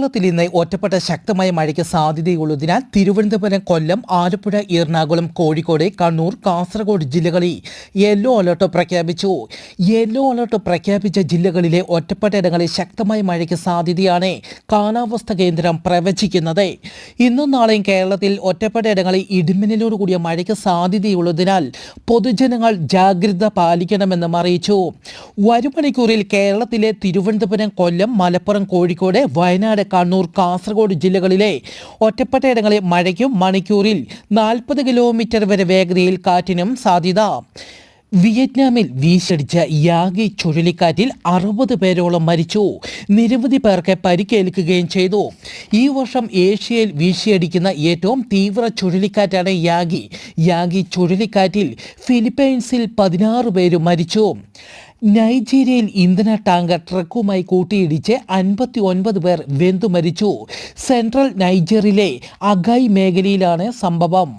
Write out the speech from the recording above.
കേരളത്തിൽ ഇന്ന് ഒറ്റപ്പെട്ട ശക്തമായ മഴയ്ക്ക് സാധ്യതയുള്ളതിനാൽ തിരുവനന്തപുരം, കൊല്ലം, ആലപ്പുഴ, എറണാകുളം, കോഴിക്കോട്, കണ്ണൂർ, കാസർഗോഡ് ജില്ലകളിൽ യെല്ലോ അലർട്ട് പ്രഖ്യാപിച്ചു. യെല്ലോ അലർട്ട് പ്രഖ്യാപിച്ച ജില്ലകളിലെ ഒറ്റപ്പെട്ടയിടങ്ങളിൽ ശക്തമായ മഴയ്ക്ക് സാധ്യതയാണ് കാലാവസ്ഥാ കേന്ദ്രം പ്രവചിക്കുന്നത്. ഇന്നും നാളെയും കേരളത്തിൽ ഒറ്റപ്പെട്ടയിടങ്ങളിൽ ഇടിമിന്നലോടുകൂടിയ മഴയ്ക്ക് സാധ്യതയുള്ളതിനാൽ പൊതുജനങ്ങൾ ജാഗ്രത പാലിക്കണമെന്നും അറിയിച്ചു. വരും മണിക്കൂറിൽ കേരളത്തിലെ തിരുവനന്തപുരം, കൊല്ലം, മലപ്പുറം, കോഴിക്കോട്, വയനാട്, കണ്ണൂർ, കാസർഗോഡ് ജില്ലകളിലെ ഒറ്റപ്പെട്ടയിടങ്ങളിൽ മഴയ്ക്കും മണിക്കൂറിൽ 40 കിലോമീറ്റർ വരെ വേഗതയിൽ കാറ്റിനും സാധ്യത. വിയറ്റ്നാമിൽ വീശടിച്ച യാഗി ചുഴലിക്കാറ്റിൽ 60 പേരോളം മരിച്ചു. നിരവധി പേർക്ക് പരിക്കേൽക്കുകയും ചെയ്തു. ഈ വർഷം ഏഷ്യയിൽ വീശിയടിക്കുന്ന ഏറ്റവും തീവ്ര ചുഴലിക്കാറ്റാണ് യാഗി. യാഗി ചുഴലിക്കാറ്റിൽ ഫിലിപ്പൈൻസിൽ 16 പേര് മരിച്ചു. നൈജീരിയയിൽ ഇന്ധന ടാങ്കർ ട്രക്കുമായി കൂട്ടിയിടിച്ച് 59 പേർ വെന്തു മരിച്ചു. സെൻട്രൽ നൈജറിലെ അഗായ് മേഖലയിലാണ് സംഭവം.